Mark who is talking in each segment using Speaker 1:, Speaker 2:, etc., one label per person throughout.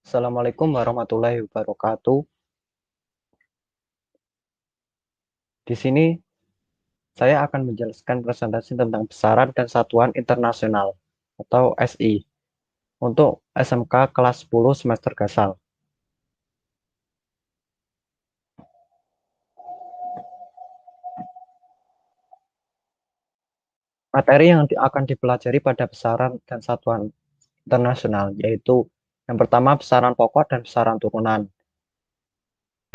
Speaker 1: Assalamualaikum warahmatullahi wabarakatuh. Di sini saya akan menjelaskan presentasi tentang besaran dan satuan internasional atau SI untuk SMK kelas 10 semester Gasal. Materi yang akan dipelajari pada besaran dan satuan internasional yaitu yang pertama besaran pokok dan besaran turunan.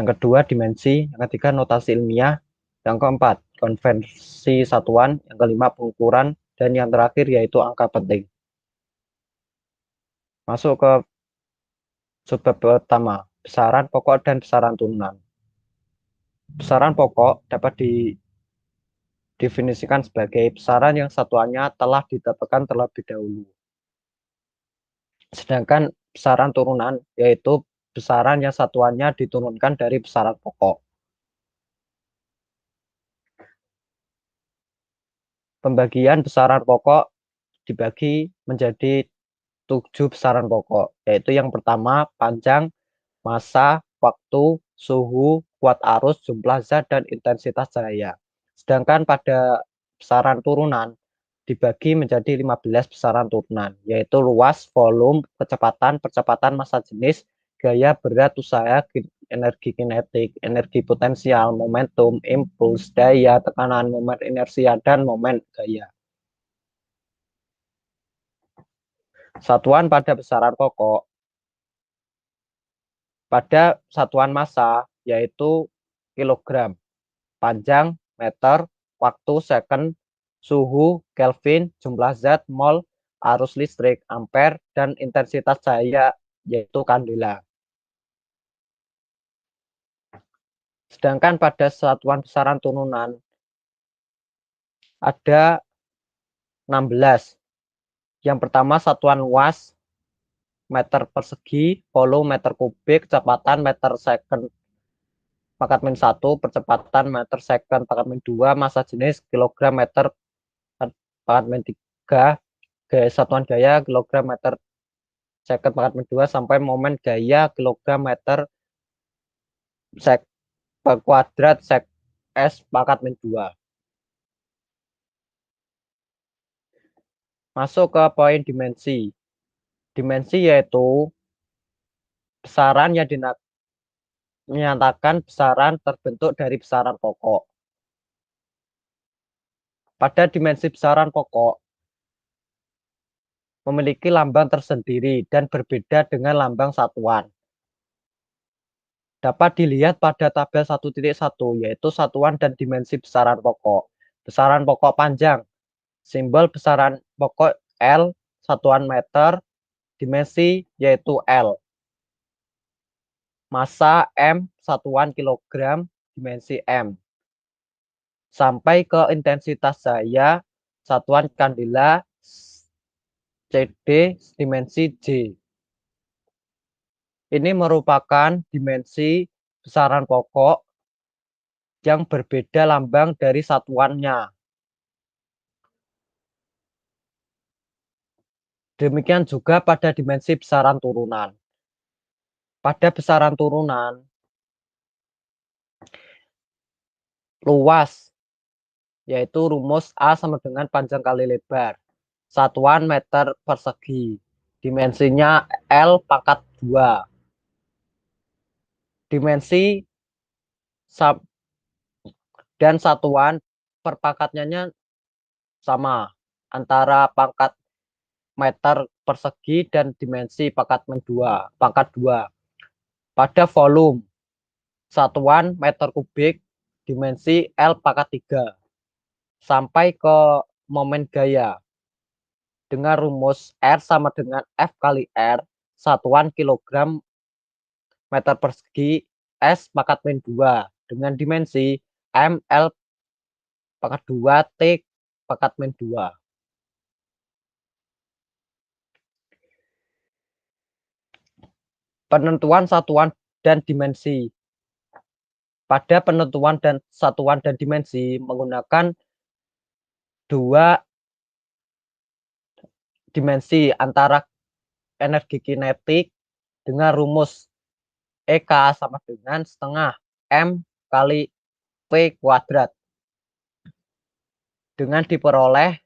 Speaker 1: Yang kedua dimensi, yang ketiga notasi ilmiah, yang keempat konvensi satuan, yang kelima pengukuran, dan yang terakhir yaitu angka penting. Masuk ke subbab pertama, besaran pokok dan besaran turunan. Besaran pokok dapat didefinisikan sebagai besaran yang satuannya telah ditetapkan terlebih dahulu. Sedangkan besaran turunan yaitu besaran yang satuannya diturunkan dari besaran pokok. Pembagian besaran pokok dibagi menjadi 7 besaran pokok, yaitu yang pertama panjang, massa, waktu, suhu, kuat arus, jumlah zat, dan intensitas cahaya. Sedangkan pada besaran turunan dibagi menjadi 15 besaran turunan, yaitu luas, volume, kecepatan, percepatan massa jenis, gaya, berat, usaha, energi kinetik, energi potensial, momentum, impuls, daya, tekanan, momen inersia, dan momen gaya. Satuan pada besaran pokok pada satuan massa yaitu kilogram, panjang, meter, waktu, second, suhu, Kelvin, jumlah zat, mol, arus listrik, ampere, dan intensitas cahaya yaitu kandela. Sedangkan pada satuan besaran turunan ada 16. Yang pertama satuan luas meter persegi, volume meter kubik, kecepatan meter second pangkat min 1, percepatan meter second pangkat min 2, massa jenis kilogram meter pangkat min 3, gaya satuan gaya kilogram meter second pangkat min 2 sampai momen gaya kilogram meter sek per kuadrat sek S pangkat min 2. Masuk ke poin dimensi. Dimensi yaitu besaran yang menyatakan besaran terbentuk dari besaran pokok. Pada dimensi besaran pokok memiliki lambang tersendiri dan berbeda dengan lambang satuan. Dapat dilihat pada tabel 1.1 yaitu satuan dan dimensi besaran pokok. Besaran pokok panjang, simbol besaran pokok L, satuan meter, dimensi yaitu L. Massa M, satuan kilogram, dimensi M. Sampai ke intensitas cahaya, satuan kandela, CD, dimensi J. Ini merupakan dimensi besaran pokok yang berbeda lambang dari satuannya. Demikian juga pada dimensi besaran turunan. Pada besaran turunan, luas, yaitu rumus A sama dengan panjang kali lebar. Satuan meter persegi. Dimensinya L pangkat 2. Dimensi dan satuan perpangkatnya sama antara pangkat meter persegi dan dimensi pangkat 2. Pada volume satuan meter kubik dimensi L pangkat 3 sampai ke momen gaya dengan rumus R sama dengan F kali R satuan kilogram meter persegi S pangkat min 2 dengan dimensi ML pangkat 2 T pangkat min 2. Penentuan satuan dan dimensi. Pada penentuan dan satuan dan dimensi menggunakan dua dimensi antara energi kinetik dengan rumus EK sama dengan setengah M kali V kuadrat. Dengan diperoleh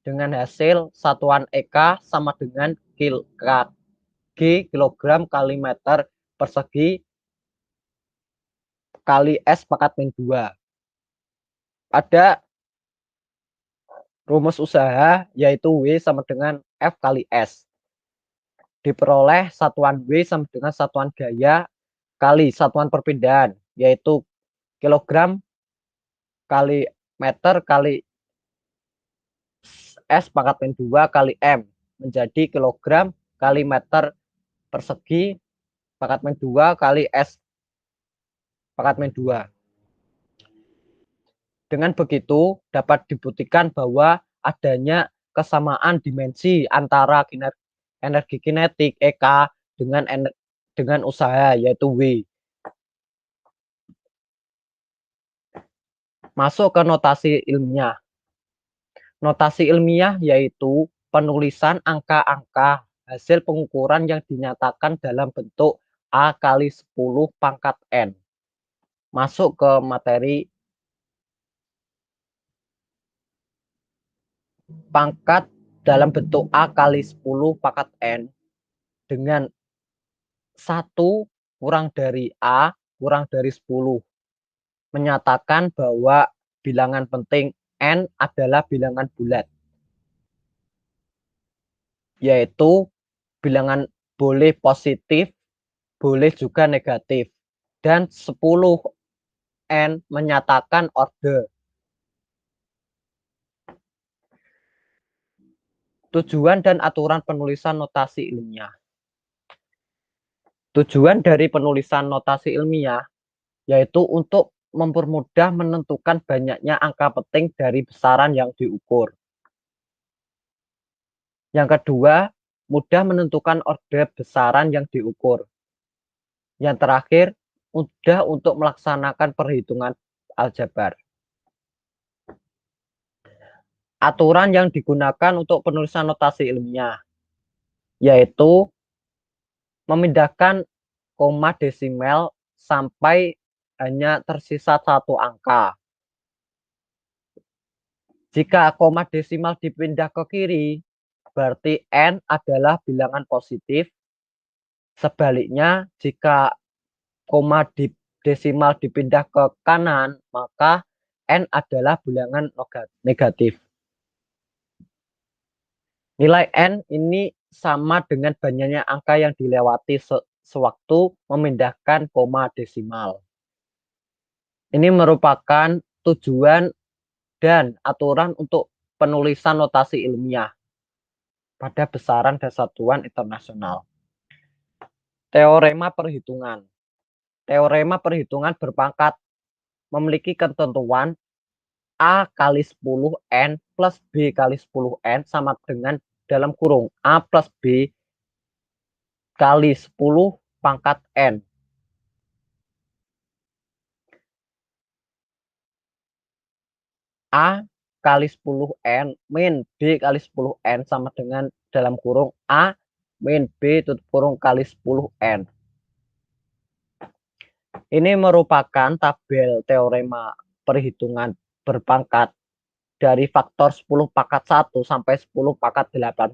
Speaker 1: dengan hasil satuan EK sama dengan kilogram kali meter persegi kali S pangkat min 2. Pada rumus usaha yaitu W sama dengan F kali S. Diperoleh satuan W sama dengan satuan gaya kali satuan perpindahan yaitu kilogram kali meter kali S pangkat min 2 kali M menjadi kilogram kali meter persegi pangkat min 2 kali S pangkat min 2. Dengan begitu dapat dibuktikan bahwa adanya kesamaan dimensi antara energi kinetik EK dengan usaha yaitu W. Masuk ke notasi ilmiah. Notasi ilmiah yaitu penulisan angka-angka hasil pengukuran yang dinyatakan dalam bentuk A kali 10 pangkat N. Masuk ke materi pangkat dalam bentuk A kali 10 pangkat N dengan 1 kurang dari A kurang dari 10. Menyatakan bahwa bilangan penting N adalah bilangan bulat. Yaitu bilangan boleh positif, boleh juga negatif. Dan 10 N menyatakan orde. Tujuan dan aturan penulisan notasi ilmiah. Tujuan dari penulisan notasi ilmiah yaitu untuk mempermudah menentukan banyaknya angka penting dari besaran yang diukur. Yang kedua, mudah menentukan orde besaran yang diukur. Yang terakhir, mudah untuk melaksanakan perhitungan aljabar. Aturan yang digunakan untuk penulisan notasi ilmiah yaitu memindahkan koma desimal sampai hanya tersisa satu angka. Jika koma desimal dipindah ke kiri, berarti N adalah bilangan positif. Sebaliknya, jika koma desimal dipindah ke kanan, maka N adalah bilangan negatif. Nilai N ini sama dengan banyaknya angka yang dilewati sewaktu memindahkan koma desimal. Ini merupakan tujuan dan aturan untuk penulisan notasi ilmiah pada besaran dan satuan internasional. Teorema perhitungan. Teorema perhitungan berpangkat memiliki ketentuan A kali 10N plus B kali 10N sama dengan dalam kurung A plus B kali 10 pangkat N. A kali 10N min B kali 10N sama dengan dalam kurung A min B tutup kurung kali 10N. Ini merupakan tabel teorema perhitungan berpangkat dari faktor 10 pangkat 1 sampai 10 pangkat 18.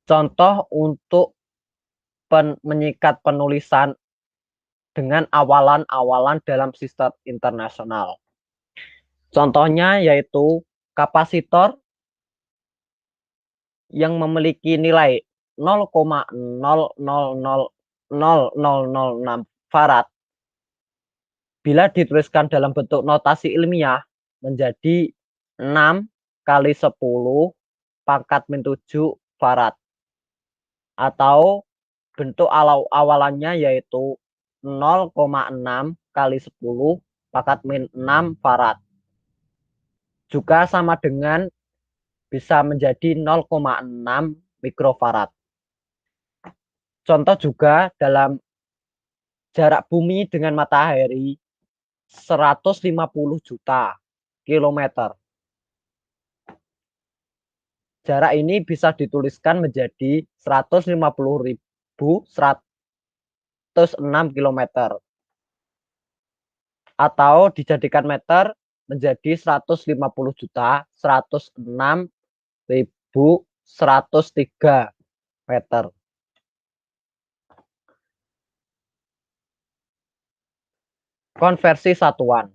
Speaker 1: Contoh untuk menyikat penulisan dengan awalan-awalan dalam sistem internasional. Contohnya yaitu kapasitor yang memiliki nilai 0,000006 farad bila dituliskan dalam bentuk notasi ilmiah menjadi 6 kali 10 pangkat min 7 farad atau bentuk awalannya yaitu 0,6 kali 10 pangkat min 6 farad. Juga sama dengan bisa menjadi 0,6 mikrofarad. Contoh juga dalam jarak bumi dengan matahari 150 juta kilometer. Jarak ini bisa dituliskan menjadi 150.106 kilometer. Atau dijadikan meter menjadi 150 juta 106.103 meter. Konversi satuan,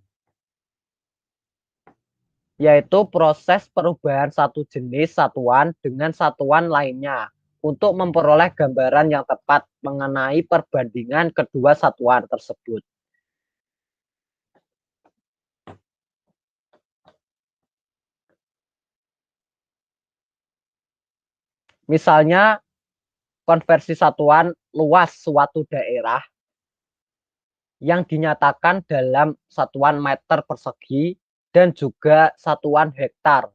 Speaker 1: yaitu proses perubahan satu jenis satuan dengan satuan lainnya untuk memperoleh gambaran yang tepat mengenai perbandingan kedua satuan tersebut. Misalnya, konversi satuan luas suatu daerah yang dinyatakan dalam satuan meter persegi dan juga satuan hektar.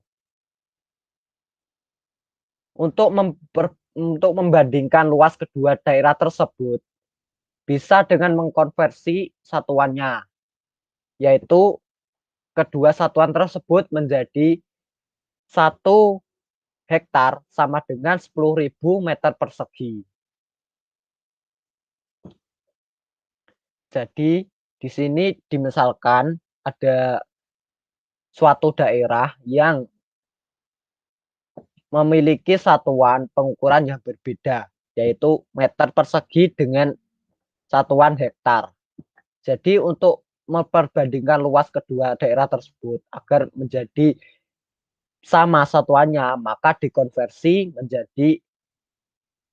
Speaker 1: Untuk membandingkan luas kedua daerah tersebut, bisa dengan mengkonversi satuannya, yaitu kedua satuan tersebut menjadi 1 hektar sama dengan 10.000 meter persegi. Jadi di sini dimisalkan ada suatu daerah yang memiliki satuan pengukuran yang berbeda, yaitu meter persegi dengan satuan hektar. Jadi untuk memperbandingkan luas kedua daerah tersebut agar menjadi sama satuannya, maka dikonversi menjadi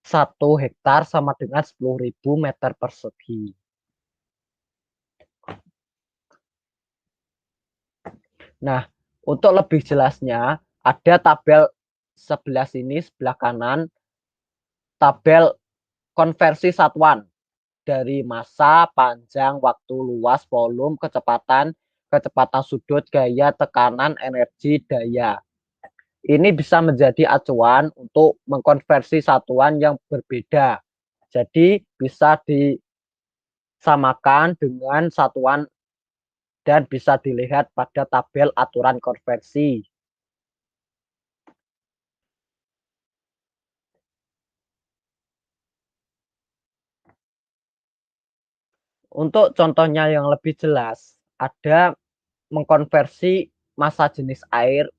Speaker 1: 1 hektar sama dengan 10.000 meter persegi. Nah, untuk lebih jelasnya, ada tabel sebelah sini, sebelah kanan, tabel konversi satuan dari massa, panjang, waktu, luas, volume, kecepatan, kecepatan sudut, gaya, tekanan, energi, daya. Ini bisa menjadi acuan untuk mengkonversi satuan yang berbeda. Jadi bisa disamakan dengan satuan dan bisa dilihat pada tabel aturan konversi. Untuk contohnya yang lebih jelas, ada mengkonversi massa jenis air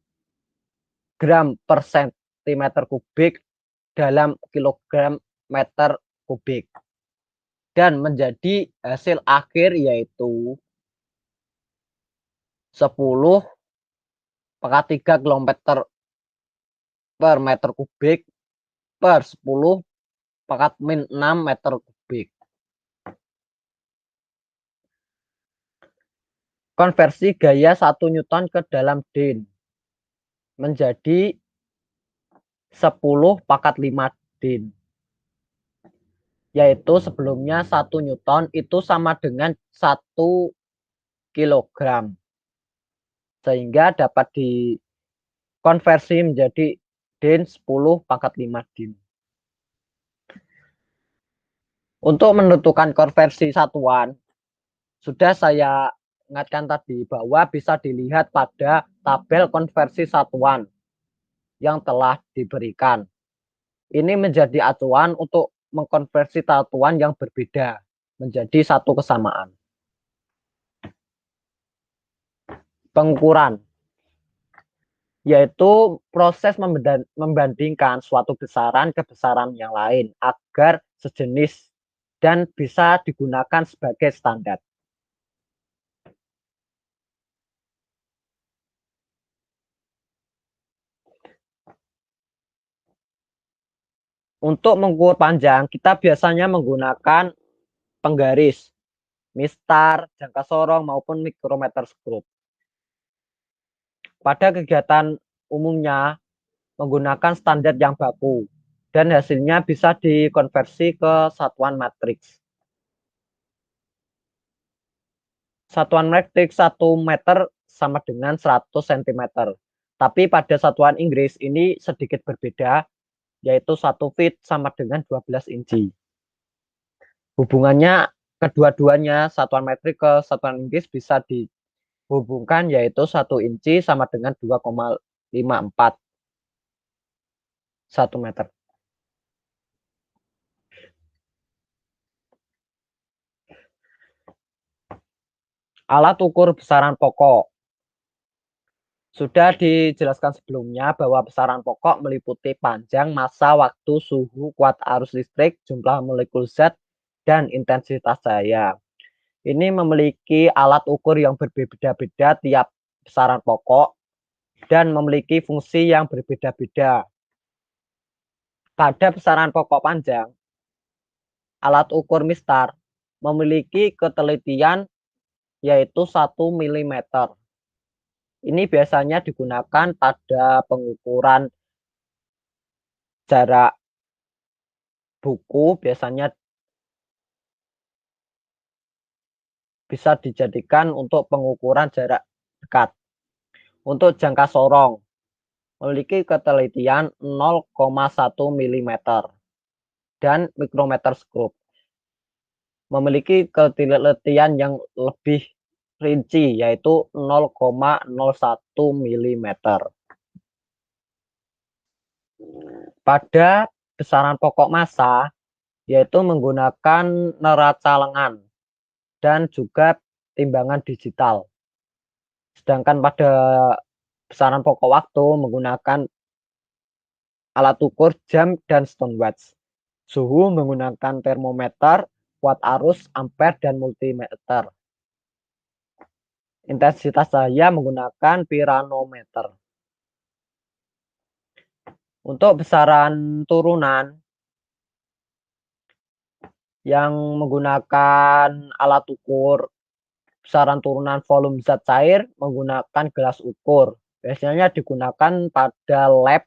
Speaker 1: gram per sentimeter kubik dalam kilogram meter kubik dan menjadi hasil akhir yaitu 10 pangkat 3 kilometer per meter kubik per 10 pangkat min 6 meter kubik. Konversi gaya 1 Newton ke dalam din menjadi 10 pangkat 5 din. Yaitu sebelumnya 1 Newton itu sama dengan 1 kilogram. Sehingga dapat dikonversi menjadi din 10 pangkat 5 din. Untuk menentukan konversi satuan, sudah saya ingatkan tadi bahwa bisa dilihat pada tabel konversi satuan yang telah diberikan. Ini menjadi acuan untuk mengkonversi satuan yang berbeda menjadi satu kesamaan. Pengukuran, yaitu proses membandingkan suatu besaran ke besaran yang lain agar sejenis dan bisa digunakan sebagai standar. Untuk mengukur panjang, kita biasanya menggunakan penggaris, mistar, jangka sorong, maupun mikrometer skrup. Pada kegiatan umumnya menggunakan standar yang baku dan hasilnya bisa dikonversi ke satuan matriks. Satuan metrik 1 meter sama dengan 100 cm. Tapi pada satuan Inggris ini sedikit berbeda, yaitu 1 feet sama dengan 12 inci. Hubungannya kedua-duanya satuan metrik ke satuan Inggris bisa dihubungkan, yaitu 1 inci sama dengan 2,54 1 meter. Alat ukur besaran pokok. Sudah dijelaskan sebelumnya bahwa besaran pokok meliputi panjang, massa, waktu, suhu, kuat arus listrik, jumlah molekul zat, dan intensitas cahaya. Ini memiliki alat ukur yang berbeda-beda tiap besaran pokok dan memiliki fungsi yang berbeda-beda. Pada besaran pokok panjang, alat ukur mistar memiliki ketelitian yaitu 1 mm. Ini biasanya digunakan pada pengukuran jarak buku, biasanya bisa dijadikan untuk pengukuran jarak dekat. Untuk jangka sorong, memiliki ketelitian 0,1 mm dan mikrometer skrup. Memiliki ketelitian yang lebih rinci, yaitu 0,01 mm. Pada besaran pokok massa, yaitu menggunakan neraca lengan dan juga timbangan digital. Sedangkan pada besaran pokok waktu menggunakan alat ukur jam dan stopwatch. Suhu menggunakan termometer, watt arus, ampere, dan multimeter. Intensitas cahaya menggunakan piranometer. Untuk besaran turunan yang menggunakan alat ukur besaran turunan volume zat cair menggunakan gelas ukur. Biasanya digunakan pada lab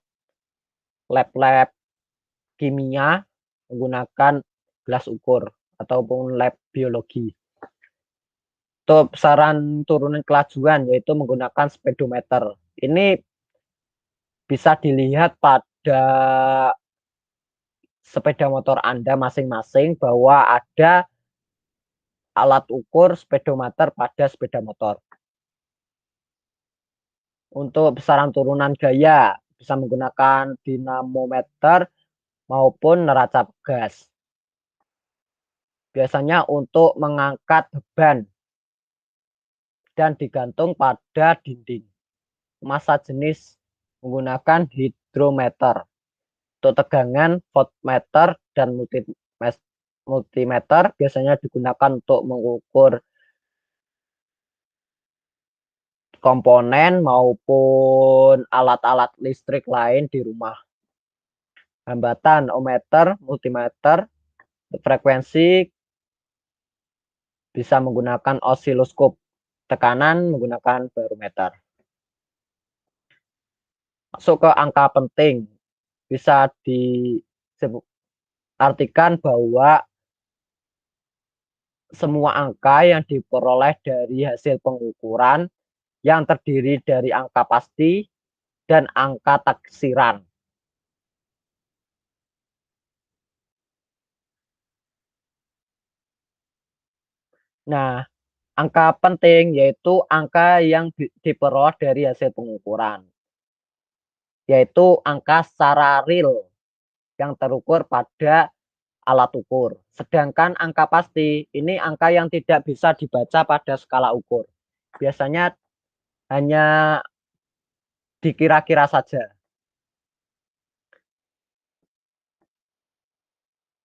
Speaker 1: kimia menggunakan gelas ukur ataupun lab biologi. Untuk besaran turunan kelajuan yaitu menggunakan speedometer. Ini bisa dilihat pada sepeda motor Anda masing-masing bahwa ada alat ukur speedometer pada sepeda motor. Untuk besaran turunan gaya bisa menggunakan dinamometer maupun neraca gas. Biasanya untuk mengangkat beban dan digantung pada dinding. Massa jenis menggunakan hidrometer. Untuk tegangan voltmeter dan multimeter biasanya digunakan untuk mengukur komponen maupun alat-alat listrik lain di rumah. Hambatan ohmmeter, multimeter, frekuensi bisa menggunakan osiloskop, tekanan menggunakan barometer. Masuk ke angka penting, bisa diartikan bahwa semua angka yang diperoleh dari hasil pengukuran yang terdiri dari angka pasti dan angka taksiran. Nah, angka penting yaitu angka yang diperoleh dari hasil pengukuran, yaitu angka secara real yang terukur pada alat ukur. Sedangkan angka pasti ini angka yang tidak bisa dibaca pada skala ukur. Biasanya hanya dikira-kira saja.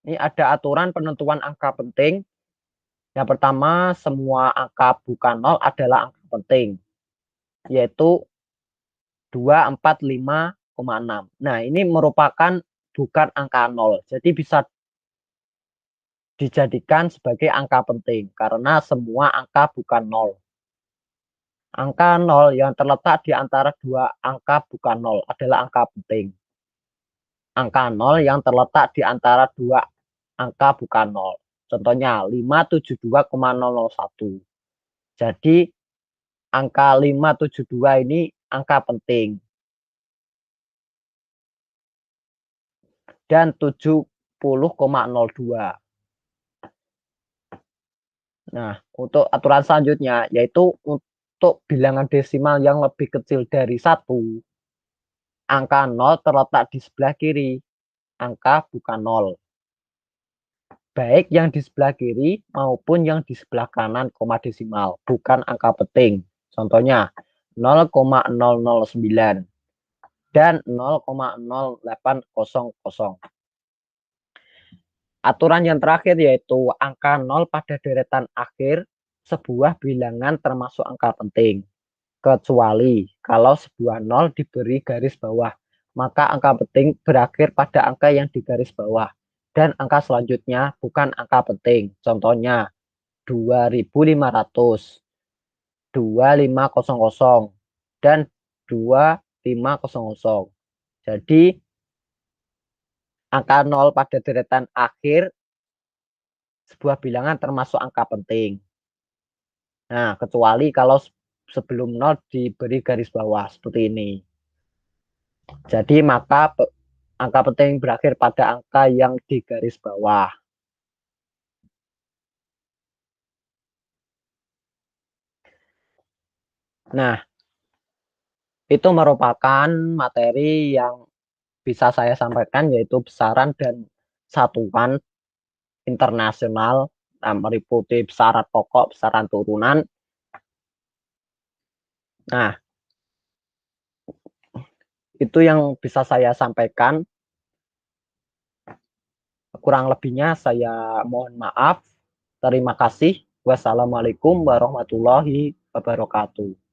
Speaker 1: Ini ada aturan penentuan angka penting. Yang pertama, semua angka bukan nol adalah angka penting, yaitu 2, 4, 5,6. Nah, ini merupakan bukan angka nol. Jadi bisa dijadikan sebagai angka penting karena semua angka bukan nol. Angka nol yang terletak di antara dua angka bukan nol adalah angka penting. Angka nol yang terletak di antara dua angka bukan nol. Contohnya 572,001. Jadi angka 572 ini angka penting. Dan 70,02. Nah, untuk aturan selanjutnya yaitu untuk bilangan desimal yang lebih kecil dari 1, angka 0 terletak di sebelah kiri, angka bukan 0. Baik yang di sebelah kiri maupun yang di sebelah kanan koma desimal, bukan angka penting. Contohnya 0,009 dan 0,0800. Aturan yang terakhir yaitu angka 0 pada deretan akhir sebuah bilangan termasuk angka penting. Kecuali kalau sebuah 0 diberi garis bawah, maka angka penting berakhir pada angka yang di garis bawah. Dan angka selanjutnya bukan angka penting. Contohnya 2500, 2500, dan 2500. Jadi angka 0 pada deretan akhir sebuah bilangan termasuk angka penting. Nah, kecuali kalau sebelum 0 diberi garis bawah seperti ini. Jadi maka angka penting berakhir pada angka yang di garis bawah. Nah, itu merupakan materi yang bisa saya sampaikan yaitu besaran dan satuan internasional, meliputi besaran pokok, besaran turunan. Nah, itu yang bisa saya sampaikan. Kurang lebihnya saya mohon maaf. Terima kasih. Wassalamualaikum warahmatullahi wabarakatuh.